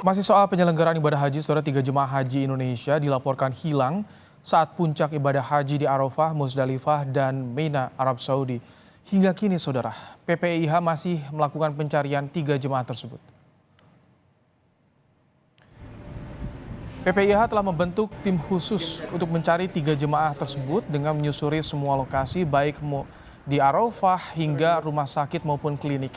Masih soal penyelenggaraan ibadah haji, saudara, 3 jemaah haji Indonesia dilaporkan hilang saat puncak ibadah haji di Arafah, Musdalifah, dan Mina, Arab Saudi. Hingga kini, saudara, PPIH masih melakukan pencarian 3 jemaah tersebut. PPIH telah membentuk tim khusus untuk mencari 3 jemaah tersebut dengan menyusuri semua lokasi baik di Arafah hingga rumah sakit maupun klinik.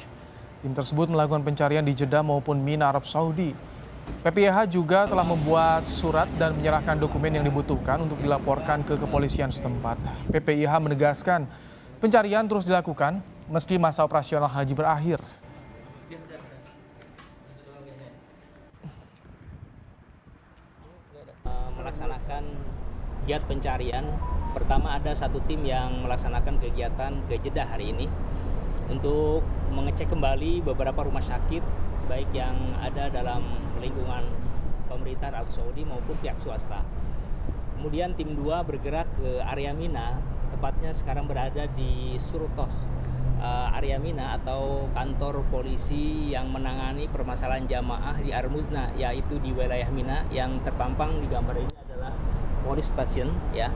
Tim tersebut melakukan pencarian di Jeddah maupun Mina, Arab Saudi. PPIH juga telah membuat surat dan menyerahkan dokumen yang dibutuhkan untuk dilaporkan ke kepolisian setempat. PPIH menegaskan pencarian terus dilakukan meski masa operasional haji berakhir. Melaksanakan giat pencarian, pertama ada satu tim yang melaksanakan kegiatan ke Jeddah hari ini untuk mengecek kembali beberapa rumah sakit baik yang ada dalam lingkungan pemerintah Arab Saudi maupun pihak swasta. Kemudian tim 2 bergerak ke area Mina, tepatnya sekarang berada di Surtoh area Mina atau kantor polisi yang menangani permasalahan jamaah di Armuzna, yaitu di wilayah Mina. Yang terpampang di gambar ini adalah police station ya.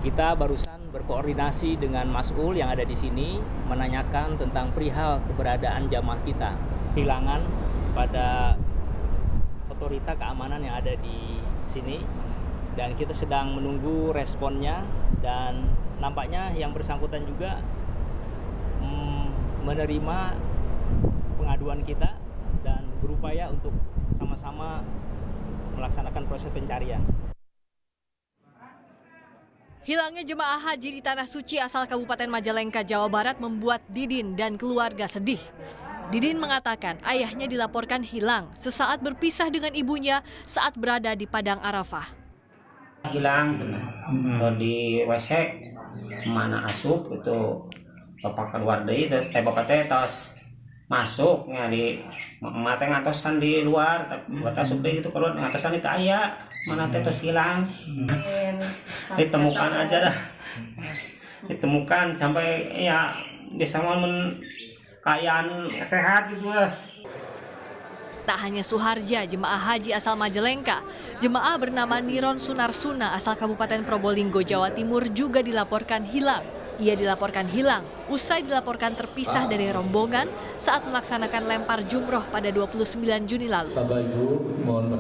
Kita barusan berkoordinasi dengan Mas'ul yang ada di sini menanyakan tentang perihal keberadaan jamaah kita hilangan pada otorita keamanan yang ada di sini, dan kita sedang menunggu responnya, dan nampaknya yang bersangkutan juga menerima pengaduan kita dan berupaya untuk sama-sama melaksanakan proses pencarian. Hilangnya jemaah haji di Tanah Suci asal Kabupaten Majalengka, Jawa Barat membuat Didin dan keluarga sedih. Didin mengatakan ayahnya dilaporkan hilang sesaat berpisah dengan ibunya saat berada di Padang Arafah. Hilang di WC mana asup itu bapak keluar deui bapak teh tos masuknya di mata ngatosan di luar tapi bapak asup deui itu keluar ngatosan itu aya mana teh tos hilang. Ditemukan aja dah, ditemukan sampai ya bisa kayaan sehat gitu lah. Tak hanya Suharja, jemaah haji asal Majalengka, jemaah bernama Niron Sunarsuna asal Kabupaten Probolinggo, Jawa Timur juga dilaporkan hilang. Ia dilaporkan hilang usai dilaporkan terpisah dari rombongan saat melaksanakan lempar jumroh pada 29 Juni lalu.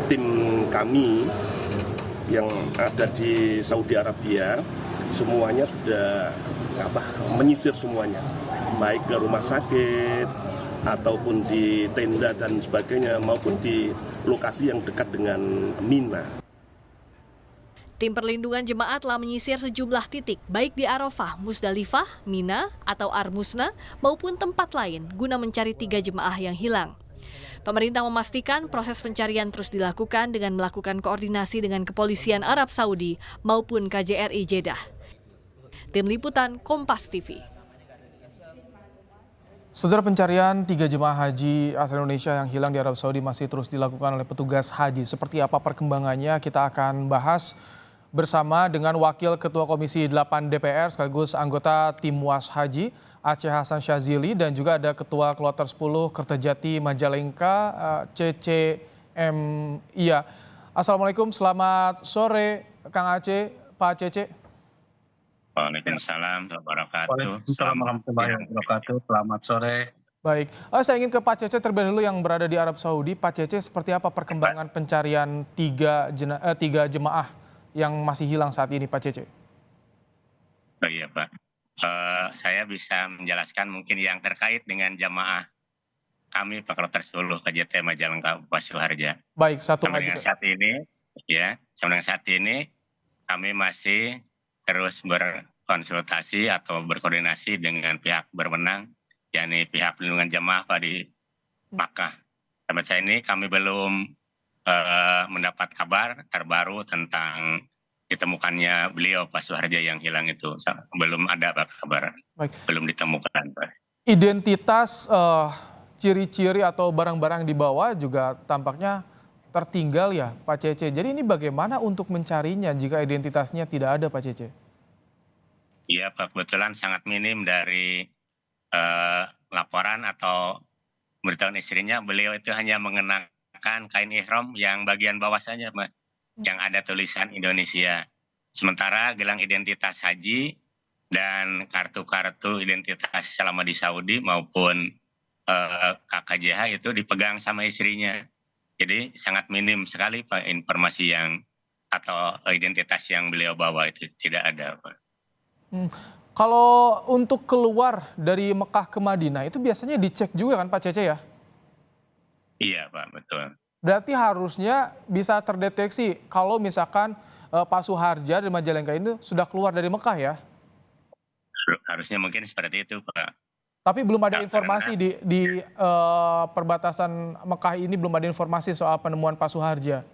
Tim kami yang ada di Saudi Arabia semuanya sudah menyisir semuanya, baik ke rumah sakit ataupun di tenda dan sebagainya maupun di lokasi yang dekat dengan Mina. Tim perlindungan jemaah telah menyisir sejumlah titik baik di Arafah, Musdalifah, Mina atau Armuzna maupun tempat lain guna mencari 3 jemaah yang hilang. Pemerintah memastikan proses pencarian terus dilakukan dengan melakukan koordinasi dengan kepolisian Arab Saudi maupun KJRI Jeddah. Tim Liputan Kompas TV. Saudara, pencarian 3 jemaah haji asal Indonesia yang hilang di Arab Saudi masih terus dilakukan oleh petugas haji. Seperti apa perkembangannya kita akan bahas bersama dengan Wakil Ketua Komisi 8 DPR sekaligus anggota Tim Was Haji Aceh Hasan Syazili, dan juga ada Ketua Kloter 10 Kertajati Majalengka CCM. Iya. Assalamualaikum, selamat sore Kang Aceh, Pak Cece. Waalaikumsalam warahmatullahi wabarakatuh. Waalaikumsalam warahmatullahi wabarakatuh. Selamat sore. Baik, saya ingin ke Pak Cece terlebih dahulu yang berada di Arab Saudi. Pak Cece, seperti apa perkembangan pencarian 3 jemaah yang masih hilang saat ini, Pak Cece? Oh iya Pak, saya bisa menjelaskan mungkin yang terkait dengan jamaah kami Pak Kloter 10 KJT Majalengka Pak Suharja. Baik, sampai dengan saat ini kami masih terus berkonsultasi atau berkoordinasi dengan pihak berwenang, yakni pihak perlindungan jamaah Pak di Makkah. Sampai saat ini kami belum mendapat kabar terbaru tentang ditemukannya beliau Pak Suharja yang hilang itu. Belum ada kabar. Baik. Belum ditemukan Pak. Identitas, ciri-ciri atau barang-barang dibawa juga tampaknya tertinggal ya Pak Cece. Jadi ini bagaimana untuk mencarinya jika identitasnya tidak ada, Pak Cece? Iya Pak, kebetulan sangat minim dari laporan atau memberitahuan istrinya, beliau itu hanya mengenakan menggunakan kain ihram yang bagian bawah saja, Mbak, yang ada tulisan Indonesia. Sementara gelang identitas haji dan kartu-kartu identitas selama di Saudi maupun KKJH itu dipegang sama istrinya. Jadi sangat minim sekali Pak informasi yang atau identitas yang beliau bawa itu tidak ada, Pak. Kalau untuk keluar dari Mekah ke Madinah itu biasanya dicek juga kan Pak Cece ya? Iya Pak, betul. Berarti harusnya bisa terdeteksi kalau misalkan Pak Suharja dari Majalengka ini sudah keluar dari Mekah ya? Harusnya mungkin seperti itu Pak. Tapi belum ada Nah, informasi di perbatasan Mekah ini, belum ada informasi soal penemuan Pak Suharja.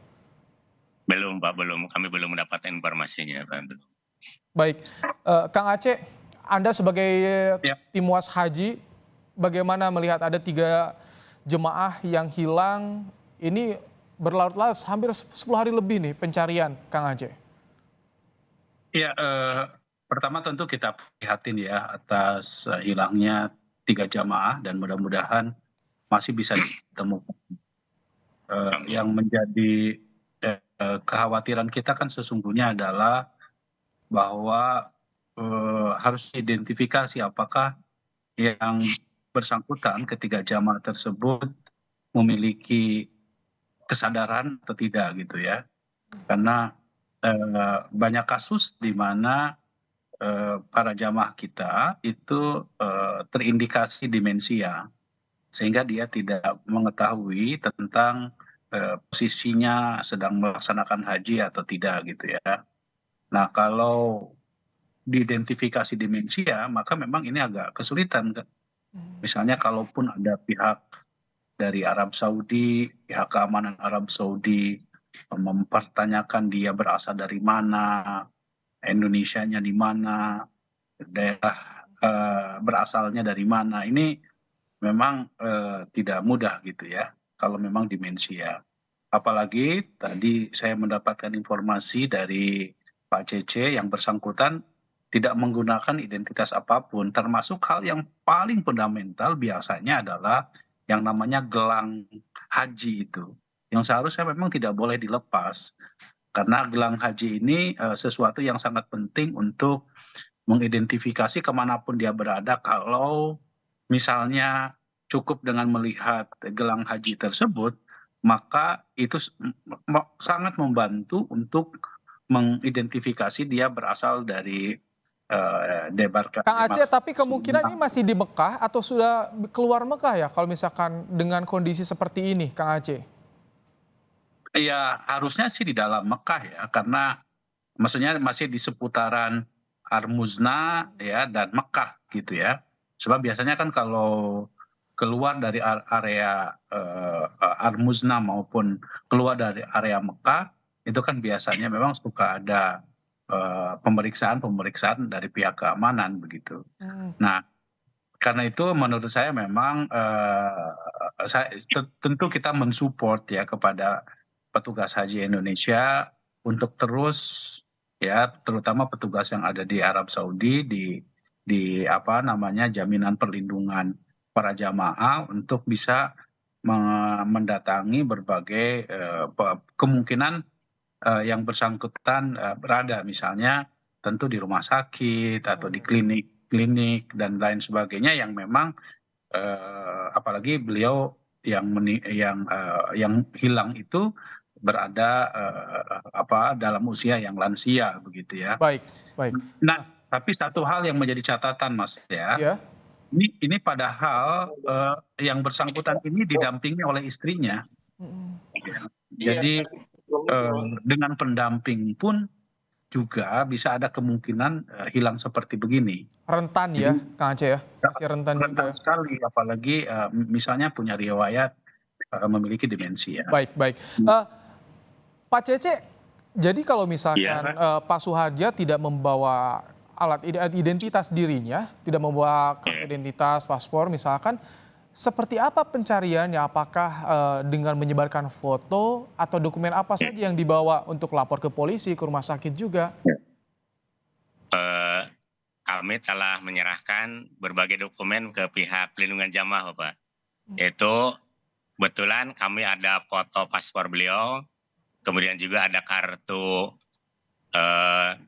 Belum Pak, belum. Kami belum mendapatkan informasinya Pak. Belum. Baik, Kang Aceh, Anda sebagai Ya. tim Was Haji, bagaimana melihat ada 3 jemaah yang hilang, ini berlarut-larut hampir 10 hari lebih nih pencarian, Kang Aceh. Ya, pertama tentu kita prihatin ya atas hilangnya 3 jamaah dan mudah-mudahan masih bisa ditemukan. Yang menjadi kekhawatiran kita kan sesungguhnya adalah bahwa harus identifikasi apakah yang bersangkutan ketiga jamaah tersebut memiliki kesadaran atau tidak gitu ya. Karena banyak kasus di mana para jamaah kita itu terindikasi demensia sehingga dia tidak mengetahui tentang posisinya sedang melaksanakan haji atau tidak gitu ya. Nah, kalau diidentifikasi demensia, maka memang ini agak kesulitan. Misalnya kalaupun ada pihak dari Arab Saudi, pihak keamanan Arab Saudi mempertanyakan dia berasal dari mana, Indonesianya di mana, daerah berasalnya dari mana, ini memang tidak mudah gitu ya, kalau memang demensia. Apalagi tadi saya mendapatkan informasi dari Pak Cece yang bersangkutan tidak menggunakan identitas apapun, termasuk hal yang paling fundamental biasanya adalah yang namanya gelang haji itu, yang seharusnya memang tidak boleh dilepas. Karena gelang haji ini sesuatu yang sangat penting untuk mengidentifikasi kemanapun dia berada. Kalau misalnya cukup dengan melihat gelang haji tersebut, maka itu sangat membantu untuk mengidentifikasi dia berasal dari debarkasi. Kang Aceh, tapi kemungkinan ini masih di Mekah atau sudah keluar Mekah ya kalau misalkan dengan kondisi seperti ini, Kang Aceh? Ya harusnya sih di dalam Mekah ya, karena maksudnya masih di seputaran Armuzna ya dan Mekah gitu ya. Sebab biasanya kan kalau keluar dari area Armuzna maupun keluar dari area Mekah itu kan biasanya memang suka ada pemeriksaan dari pihak keamanan begitu. Nah, karena itu menurut saya memang tentu kita mensupport ya kepada petugas haji Indonesia untuk terus ya, terutama petugas yang ada di Arab Saudi di apa namanya jaminan perlindungan para jamaah untuk bisa mendatangi berbagai kemungkinan yang bersangkutan berada, misalnya tentu di rumah sakit atau di klinik dan lain sebagainya yang memang apalagi beliau yang hilang itu berada dalam usia yang lansia begitu ya. Baik, baik. Nah, tapi satu hal yang menjadi catatan Mas ya. Ya. Ini padahal yang bersangkutan ini didampingi oleh istrinya. Jadi dengan pendamping pun juga bisa ada kemungkinan hilang seperti begini. Rentan ya, Kang Aceh ya? Masih rentan juga. Rentan sekali, apalagi misalnya punya riwayat memiliki demensia. Baik, baik. Pak Cece, jadi kalau misalkan Pak Suharja tidak membawa alat identitas dirinya, tidak membawa kartu identitas, paspor misalkan, seperti apa pencariannya? Apakah dengan menyebarkan foto atau dokumen apa saja yang dibawa untuk lapor ke polisi, ke rumah sakit juga? Kami telah menyerahkan berbagai dokumen ke pihak pelindungan jamaah, Pak. Yaitu kebetulan kami ada foto paspor beliau, kemudian juga ada kartu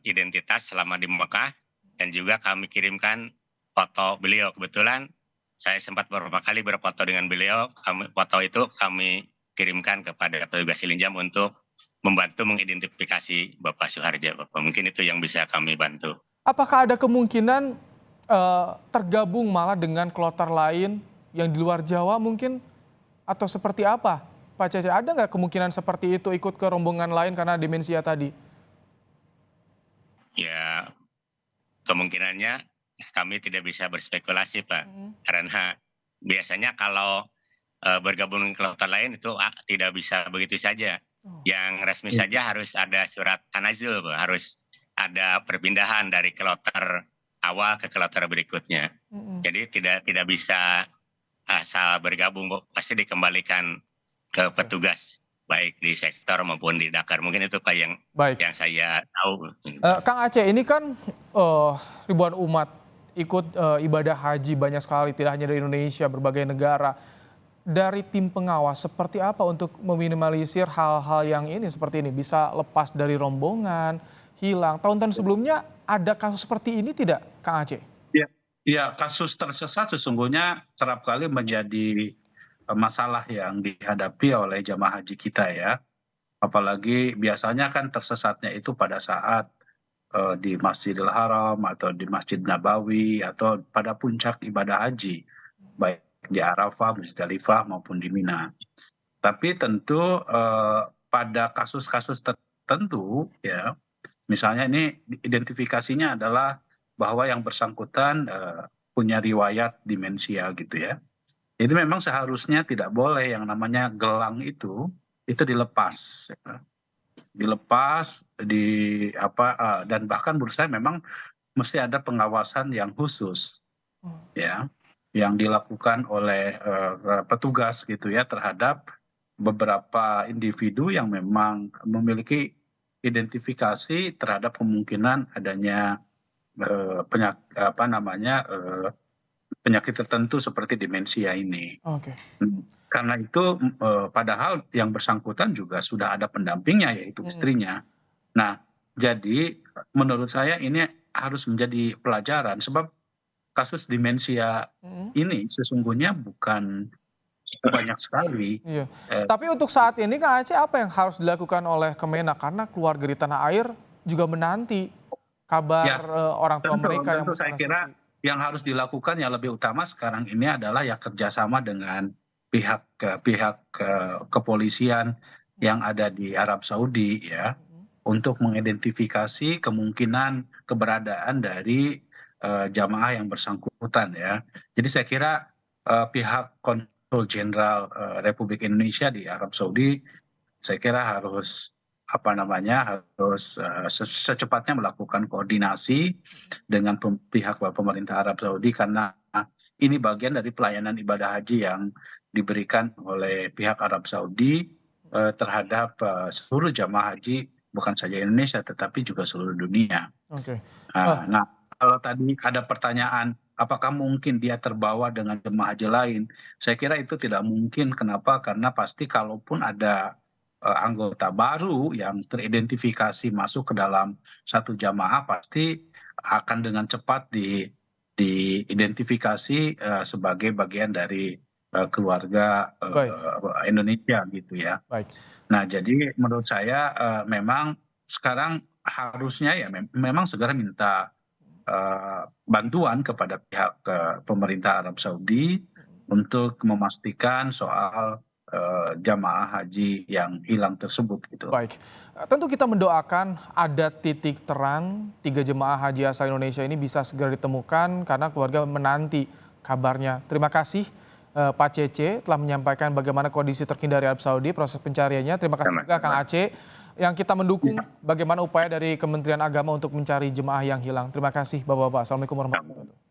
identitas selama di Mekah, dan juga kami kirimkan foto beliau. Kebetulan saya sempat beberapa kali berfoto dengan beliau, foto itu kami kirimkan kepada petugas Ilinjam untuk membantu mengidentifikasi Bapak Suharja. Bapak. Mungkin itu yang bisa kami bantu. Apakah ada kemungkinan tergabung malah dengan kloter lain yang di luar Jawa mungkin? Atau seperti apa? Pak Cece, ada nggak kemungkinan seperti itu ikut ke rombongan lain karena demensia tadi? Ya, kemungkinannya kami tidak bisa berspekulasi, Pak. Karena biasanya kalau bergabung ke kloter lain itu tidak bisa begitu saja. Yang resmi saja harus ada surat tanazul, Pak. Harus ada perpindahan dari kloter awal ke kloter berikutnya. Jadi tidak bisa asal bergabung, pasti dikembalikan ke petugas baik di sektor maupun di Dakar. Mungkin itu Pak yang saya tahu. Kang Aceh, ini kan ribuan umat ikut ibadah haji banyak sekali, tidak hanya dari Indonesia, berbagai negara. Dari tim pengawas seperti apa untuk meminimalisir hal-hal yang ini seperti ini bisa lepas dari rombongan, hilang? Tahun-tahun sebelumnya ada kasus seperti ini tidak, Kang Aceh? Ya, kasus tersesat sesungguhnya kerap kali menjadi masalah yang dihadapi oleh jamaah haji kita ya. Apalagi biasanya kan tersesatnya itu pada saat di Masjidil Haram atau di Masjid Nabawi atau pada puncak ibadah haji, baik di Arafah, Musdalifah maupun di Mina. Tapi tentu pada kasus-kasus tertentu ya, misalnya ini identifikasinya adalah bahwa yang bersangkutan punya riwayat demensia gitu ya. Jadi memang seharusnya tidak boleh yang namanya gelang itu dilepas, dan bahkan menurut saya memang mesti ada pengawasan yang khusus, ya, yang dilakukan oleh petugas gitu ya terhadap beberapa individu yang memang memiliki identifikasi terhadap kemungkinan adanya penyakit tertentu seperti demensia ini. Karena itu padahal yang bersangkutan juga sudah ada pendampingnya yaitu istrinya. Nah, jadi menurut saya ini harus menjadi pelajaran sebab kasus demensia ini sesungguhnya bukan banyak sekali. Iya. Tapi untuk saat ini Kang Aceh apa yang harus dilakukan oleh Kemenak karena keluarga di tanah air juga menanti kabar orang tua mereka yang saya kira yang harus dilakukan yang lebih utama sekarang ini adalah ya kerjasama dengan pihak kepolisian yang ada di Arab Saudi ya untuk mengidentifikasi kemungkinan keberadaan dari jamaah yang bersangkutan ya. Jadi saya kira pihak Konsul Jenderal Republik Indonesia di Arab Saudi saya kira harus secepatnya melakukan koordinasi dengan pihak pemerintah Arab Saudi karena ini bagian dari pelayanan ibadah haji yang diberikan oleh pihak Arab Saudi terhadap seluruh jamaah haji bukan saja Indonesia tetapi juga seluruh dunia. Nah, kalau tadi ada pertanyaan apakah mungkin dia terbawa dengan jemaah haji lain, saya kira itu tidak mungkin. Kenapa? Karena pasti kalaupun ada anggota baru yang teridentifikasi masuk ke dalam satu jamaah pasti akan dengan cepat diidentifikasi sebagai bagian dari keluarga Indonesia gitu ya. Nah jadi menurut saya memang sekarang harusnya ya memang segera minta bantuan kepada pihak pemerintah Arab Saudi untuk memastikan soal jamaah haji yang hilang tersebut gitu. Baik, tentu kita mendoakan ada titik terang 3 jemaah haji asal Indonesia ini bisa segera ditemukan karena keluarga menanti kabarnya. Terima kasih Pak Cece telah menyampaikan bagaimana kondisi terkini dari Arab Saudi, proses pencariannya. Terima kasih juga Kang Aceh yang kita mendukung bagaimana upaya dari Kementerian Agama untuk mencari jemaah yang hilang. Terima kasih Bapak-Bapak. Assalamualaikum warahmatullahi wabarakatuh.